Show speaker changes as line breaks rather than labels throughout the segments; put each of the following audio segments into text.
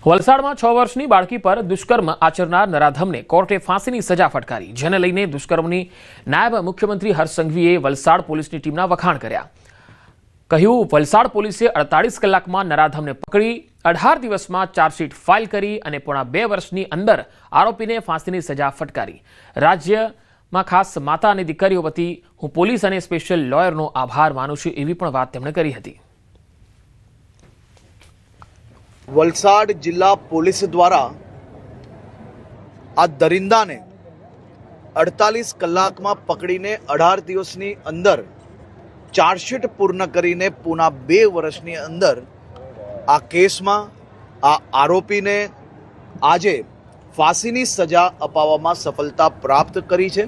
વલસાડમાં 6 વર્ષની બાળકી પર દુષ્કર્મ આચરનાર નરાધમને કોર્ટે ફાંસીની સજા ફટકારી, જેને લઈને દુષ્કર્મની નાયબ મુખ્યમંત્રી હર્ષ સંઘવીએ વલસાડ પોલીસની ટીમના વખાણ કર્યા. કહ્યું, વલસાડ પોલીસે 48 કલાકમાં નરાધમને પકડી 18 દિવસમાં ચાર્જશીટ ફાઇલ કરી અને પોણા 2 વર્ષની અંદર આરોપીને ફાંસીની સજા ફટકારી. રાજ્યમાં ખાસ માતા અને દીકરીઓ વતી હું પોલીસ અને સ્પેશિયલ લોયરનો આભાર માનું છું, એવી પણ વાત તેમણે કરી હતી.
વલસાડ જિલ્લા પોલીસ દ્વારા આ દરિંદાને 48 કલાકમાં પકડીને 18 દિવસની અંદર ચાર્જશીટ પૂર્ણ કરીને પૂના 2 વર્ષની અંદર આ કેસમાં આ આરોપીને આજે ફાંસીની સજા અપાવવામાં સફળતા પ્રાપ્ત કરી છે.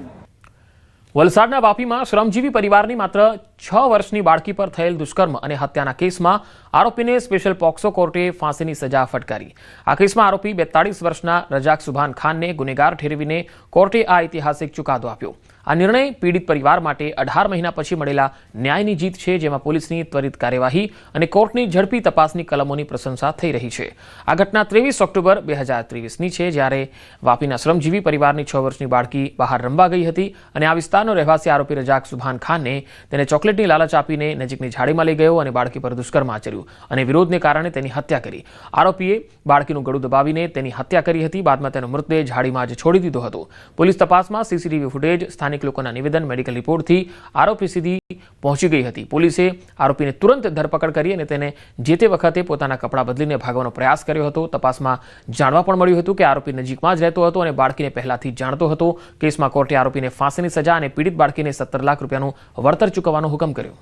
વલસાડના વાપીમાં શ્રમજીવી પરિવારની માત્ર 6 વર્ષની બાળકી પર થયેલ દુષ્કર્મ અને હત્યાના કેસમાં આરોપીને સ્પેશિયલ પોક્સો કોર્ટે ફાંસીની સજા ફટકારી. આ કેસમાં આરોપી 42 વર્ષના રજાક સુભાન ખાનને ગુનેગાર ઠેરવીને કોર્ટે આ ઐતિહાસિક ચુકાદો આપ્યો. આ નિર્ણય પીડિત પરિવાર માટે 18 મહિના પછી મળેલા ન્યાયની જીત છે, જેમાં પોલીસની ત્વરિત કાર્યવાહી અને કોર્ટની ઝડપી તપાસની કલમોની પ્રશંસા થઈ રહી છે. આ ઘટના 23 ઓક્ટોબર 2023ની છે, જ્યારે વાપીના શ્રમજીવી પરિવારની 6 વર્ષની બાળકી બહાર રમવા ગઈ હતી અને આ વિસ્તારનો રહેવાસી આરોપી રજાક સુભાન ખાનને તેને ચોકલેટની લાલચ આપીને નજીકની ઝાડીમાં લઈ ગયો અને બાળકી પર દુષ્કર્મ આચર્યું અને વિરોધને કારણે તેની હત્યા કરી. આરોપીએ બાળકીનું ગળું દબાવીને તેની હત્યા કરી હતી. બાદમાં તેનો મૃતદેહ ઝાડીમાં જ છોડી દીધો હતો. પોલીસ તપાસમાં સીસીટીવી ફૂટેજ, સ્થાનિક લોકોના નિવેદન, મેડિકલ રિપોર્ટથી આરોપી સીધી પહોંચી ગઈ હતી. પોલીસે આરોપીને તુરંત ધરપકડ કરી અને તેને જે તે વખતે પોતાના કપડાં બદલીને ભાગવાનો પ્રયાસ કર્યો હતો. તપાસમાં જાણવા પણ મળ્યું હતું કે આરોપી નજીકમાં જ રહેતો હતો અને બાળકીને પહેલાથી જાણતો હતો. કેસમાં કોર્ટે આરોપીને ફાંસીની સજા અને પીડિત બાળકીને 17 લાખ રૂપિયાનું વળતર ચૂકવવાનો હુકમ કર્યો.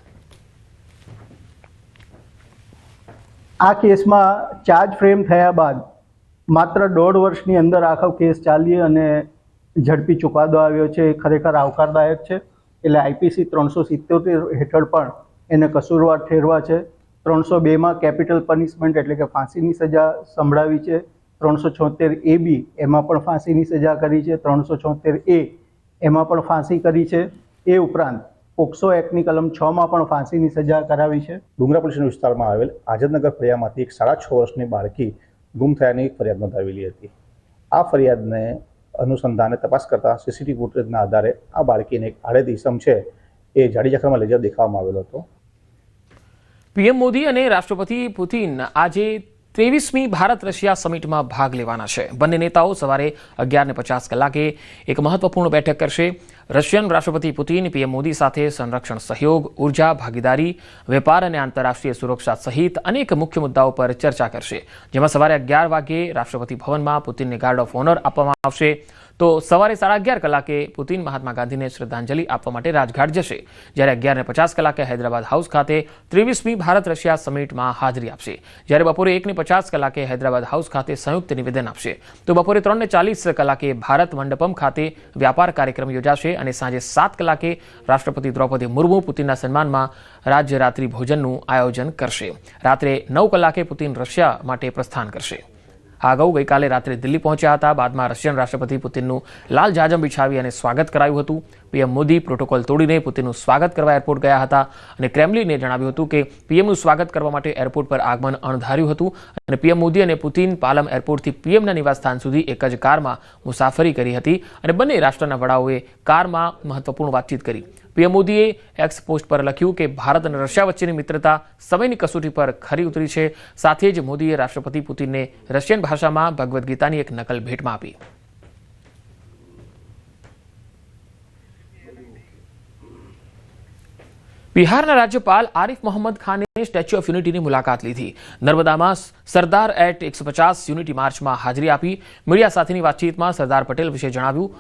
આ કેસમાં ચાર્જ ફ્રેમ થયા બાદ માત્ર 1.5 વર્ષની અંદર આખો કેસ ચાલી અને ઝડપી ચુકાદો આવ્યો છે, એ ખરેખર આવકારદાયક છે. એટલે આઈપીસી 377 હેઠળ પણ એને કસૂરવાર ઠેરવા છે. 302માં કેપિટલ પનિશમેન્ટ એટલે કે ફાંસીની સજા સંભળાવી છે. 376A એમાં પણ ફાંસીની સજા કરી છે. 376A એમાં પણ ફાંસી કરી છે. એ ઉપરાંત પોક્સો એક્ટની કલમ 6માં પણ ફાંસીની સજા કરાવી છે.
ડુંગરા પોલીસ વિસ્તારમાં આવેલ આઝાદનગર ફળિયામાંથી એક 6.5 વર્ષની બાળકી ગુમ થયાની ફરિયાદ નોંધાવેલી હતી. આ ફરિયાદને અનુસંધાને તપાસ કરતા સીસીટીવી ફૂટેજના આધારે આ બાળકીને એક આડેદ ઇસમ છે એ જાડી જખરમાં લઈ જતા દેખાવામાં આવેલો હતો.
પીએમ મોદી અને રાષ્ટ્રપતિ પુતિન આજે 23મી ભારત રશિયા સમિટમાં ભાગ લેવાના છે. બંને નેતાઓ સવારે 11:50 કલાકે એક મહત્વપૂર્ણ બેઠક કરશે. રશિયન રાષ્ટ્રપતિ પુતિન પીએમ મોદી સાથે સંરક્ષણ સહયોગ, ઉર્જા ભાગીદારી, વેપાર અને આંતરરાષ્ટ્રીય સુરક્ષા સહિત અનેક મુખ્ય મુદ્દાઓ પર ચર્ચા કરશે. જેમાં સવારે 11 વાગ્યે રાષ્ટ્રપતિ ભવનમાં પુતિનને ગાર્ડ ઓફ ઓનર આપવામાં આવશે. તો સવારે 11:30 કલાકે પુતિન મહાત્મા ગાંધીને શ્રદ્ધાંજલિ આપવા માટે રાજઘાટ જશે, જ્યારે 11:50 કલાકે હૈદરાબાદ હાઉસ ખાતે 23મી ભારત રશિયા સમિટમાં હાજરી આપશે. જ્યારે બપોરે 1:50 કલાકે હૈદરાબાદ હાઉસ ખાતે સંયુક્ત નિવેદન આપશે. તો બપોરે 3:40 કલાકે ભારત મંડપમ ખાતે વ્યાપાર કાર્યક્રમ યોજાશે અને સાંજે 7 કલાકે રાષ્ટ્રપતિ દ્રૌપદી મુર્મુ પુતિનના સન્માનમાં રાજ્ય રાત્રિ ભોજનનું આયોજન કરશે. રાત્રે 9 કલાકે પુતિન રશિયા માટે પ્રસ્થાન કરશે. આ અગાઉ ગઈકાલે રાત્રે દિલ્હી પહોંચ્યા હતા. બાદમાં રશિયન રાષ્ટ્રપતિ પુતિનનું લાલ જાજમ બિછાવી અને સ્વાગત કરાયું હતું. પીએમ મોદી પ્રોટોકોલ તોડીને પુતિનનું સ્વાગત કરવા એરપોર્ટ ગયા હતા અને ક્રેમલિને જણાવ્યું હતું કે પીએમનું સ્વાગત કરવા માટે એરપોર્ટ પર આગમન અણધાર્યું હતું અને પીએમ મોદી અને પુતિન પાલમ એરપોર્ટથી પીએમના નિવાસસ્થાન સુધી એક જ કારમાં મુસાફરી કરી હતી અને બંને રાષ્ટ્રના વડાઓએ કારમાં મહત્વપૂર્ણ વાતચીત કરી. પીએમ મોદીએ એક્સ પોસ્ટ પર લખ્યું કે ભારત અને રશિયા વચ્ચેની મિત્રતા સમયની કસોટી પર ખરી ઉતરી છે. સાથે જ મોદીએ રાષ્ટ્રપતિ પુતિનને રશિયન ભાષામાં ભગવદ્ ગીતાની એક નકલ ભેટમાં આપી. બિહારના રાજ્યપાલ આરિફ મોહમ્મદ ખાને સ્ટેચ્યુ ઓફ યુનિટીની મુલાકાત લીધી. નર્મદામાં સરદાર એટ 150 યુનિટી માર્ચમાં હાજરી આપી. મીડિયા સાથેની વાતચીતમાં સરદાર પટેલ વિશે જણાવ્યું.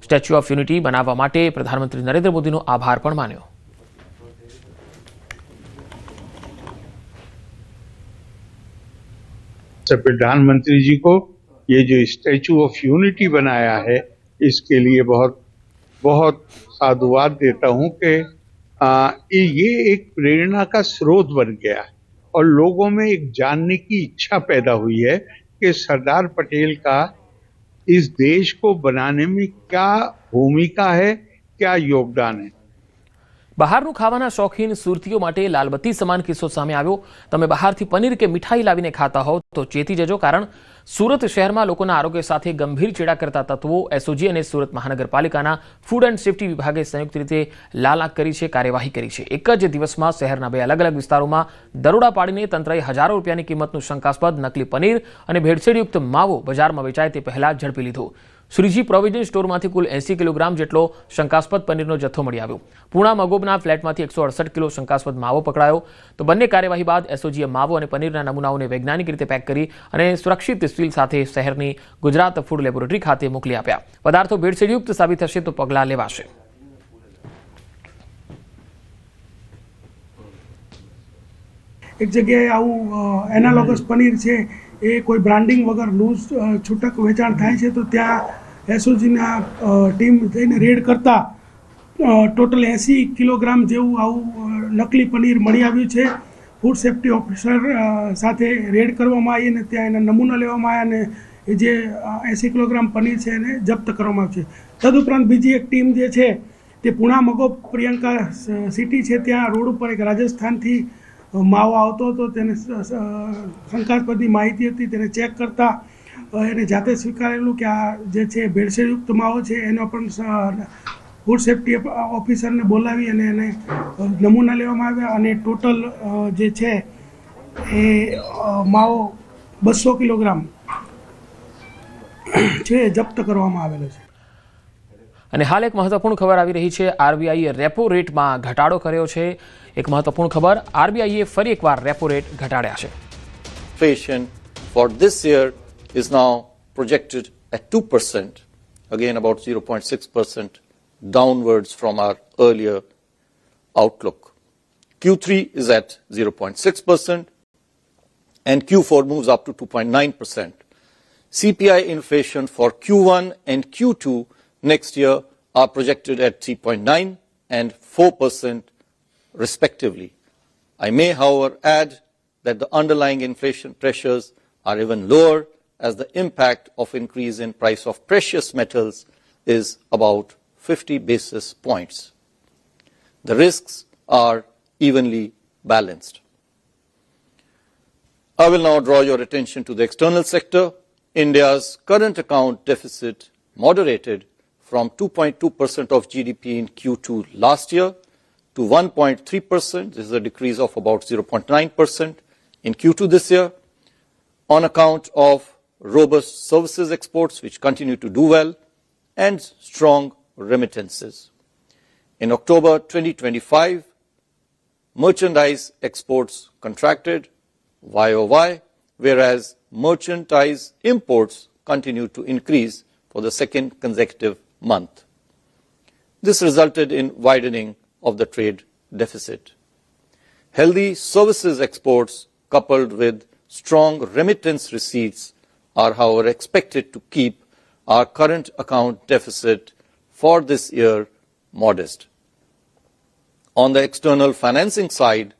સ્ટેચ્યુ ઓફ યુનિટી બનાવવા માટે પ્રધાનમંત્રી નરેન્દ્ર મોદીનો આભાર પણ માન્યો.
प्रधानमंत्री जी को ये जो स्टैचू ऑफ यूनिटी बनाया है इसके लिए बहुत बहुत साधुवाद देता हूँ कि ये एक प्रेरणा का स्रोत बन गया है और लोगों में एक जानने की इच्छा पैदा हुई है कि सरदार पटेल का इस देश को बनाने में क्या भूमिका है, क्या योगदान है.
બહારનું ખાવાના શોખીન સુરતીઓ માટે લાલબત્તી સમાન કિસ્સો સામે આવ્યો. તમે બહારથી પનીર કે મીઠાઈ લાવીને ખાતા હો તો ચેતી જજો, કારણ સુરત શહેરમાં લોકોના આરોગ્ય સાથે ગંભીર ચેડા કરતા તત્વો એસઓજી અને સુરત મહાનગરપાલિકાના ફૂડ એન્ડ સેફ્ટી વિભાગે સંયુક્ત રીતે લાલાક કરી છે, કાર્યવાહી કરી છે. એક જ દિવસમાં શહેરના 2 અલગ અલગ વિસ્તારોમાં દરોડા પાડીને તંત્રએ હજારો રૂપિયાની કિંમતનું શંકાસ્પદ નકલી પનીર અને ભેળસેળયુક્ત માવો બજારમાં વેચાય તે પહેલા ઝડપી લીધો. શ્રીજી પ્રોવિઝન સ્ટોરમાંથી કુલ 80 કિલોગ્રામ જેટલો શંકાસ્પદ પનીરનો જથ્થો મળી આવ્યો. પૂણા મગોબના ફ્લેટમાંથી 168 કિલો શંકાસ્પદ માવો પકડાયો. તો બંને કાર્યવાહી બાદ એસઓજીએ માવો અને પનીરના નમૂનાઓને વૈજ્ઞાનિક રીતે પેક કરી અને સુરક્ષિત સીલ સાથે શહેરની ગુજરાત ફૂડ લેબોરેટરી ખાતે મોકલી આપ્યા. પદાર્થો ભેળસેળયુક્ત સાબિત થશે તો પગલાં લેવાશે.
એક જગ્યાએ આવું એનાલોગસ પનીર છે એ કોઈ બ્રાન્ડિંગ વગર લૂઝ છૂટક વેચાણ થાય છે, તો ત્યાં એસઓજીના ટીમ જઈને રેડ કરતા ટોટલ 80 કિલોગ્રામ જેવું આવું નકલી પનીર મળી આવ્યું છે. ફૂડ સેફ્ટી ઓફિસર સાથે રેડ કરવામાં આવી અને ત્યાં એના નમૂના લેવામાં આવ્યા અને એ જે 80 કિલોગ્રામ પનીર છે એને જપ્ત કરવામાં આવ્યું છે. તદુપરાંત બીજી એક ટીમ જે છે તે પૂણા મગોબ પ્રિયંકા સિટી છે, ત્યાં રોડ ઉપર એક રાજસ્થાનથી માવો આવતો હતો, તેને શંકાસ્પદની માહિતી હતી, તેને ચેક કરતા એને જાતે સ્વીકારેલું કે આ જે છે ભેળસેળયુક્ત માવો છે. એનો પણ ફૂડ સેફ્ટી ઓફિસરને બોલાવી અને એને નમૂના લેવામાં આવ્યા અને ટોટલ જે છે એ માવો 200 કિલોગ્રામ છે જપ્ત કરવામાં આવેલો છે.
અને હાલ એક મહત્વપૂર્ણ ખબર આવી રહી છે. આરબીઆઈએ રેપો રેટમાં ઘટાડો કર્યો છે. એક મહત્વપૂર્ણ ખબર, આરબીઆઈએ ફરી એકવાર રેપો રેટ ઘટાડ્યા છે.
Inflation for this year is now projected at 2%, again about 0.6% downwards from our earlier outlook. Q3 is at 0.6% and Q4 moves up to 2.9%. CPI inflation for Q1 and Q2 next year are projected at 3.9 and 4% respectively. I may, however, add that the underlying inflation pressures are even lower, as the impact of increase in price of precious metals is about 50 basis points. The risks are evenly balanced. I will now draw your attention to the external sector. India's current account deficit moderated from 2.2% of GDP in Q2 last year to 1.3%. This is a decrease of about 0.9% in Q2 this year, on account of robust services exports, which continue to do well, and strong remittances. In October 2025, merchandise exports contracted YOY, whereas merchandise imports continued to increase for the second consecutive month. This resulted in widening of the trade deficit. Healthy services exports coupled with strong remittance receipts are, however, expected to keep our current account deficit for this year modest. On the external financing side,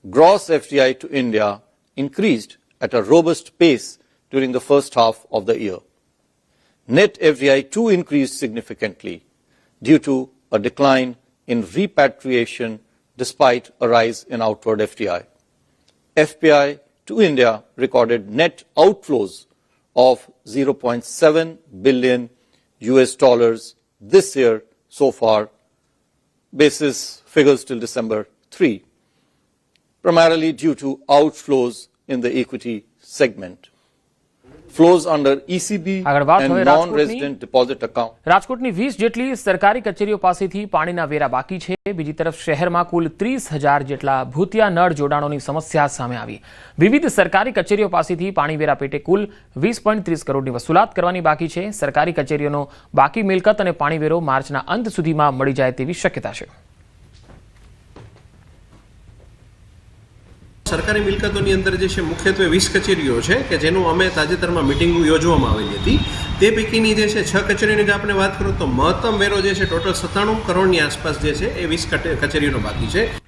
gross FDI to India increased at a robust pace during the first half of the year. Net FDI too increased significantly due to a decline in repatriation despite a rise in outward FDI. FPI to India recorded net outflows of $0.7 billion this year so far, basis figures till December 3, primarily due to outflows in the equity segment. Flows under ECB and non-resident deposit account.
રાજકોટની 20 જેટલી સરકારી કચેરીઓ પાસેથી પાણીના વેરા બાકી છે. બીજી તરફ શહેરમાં કુલ 30,000 જેટલા ભૂતિયા નળ જોડાણોની સમસ્યા સામે આવી. વિવિધ સરકારી કચેરીઓ પાસેથી પાણી વેરા પેટે કુલ 20.30 કરોડની વસૂલાત કરવાની બાકી છે. સરકારી કચેરીઓનો બાકી મિલકત અને પાણી વેરો માર્ચના અંત સુધીમાં મળી જાય તેવી શક્યતા છે.
સરકારી મિલકતોની અંદર જે છે મુખ્યત્વે 20 કચેરીઓ છે કે જેનું અમે તાજેતરમાં મિટિંગ યોજવામાં આવેલી હતી. તે પૈકીની જે છે 6 કચેરીઓની જો આપણે વાત કરું તો મહત્તમ વેરો જે છે ટોટલ 97 કરોડની આસપાસ જે છે એ 20 કચેરીઓનો બાકી છે.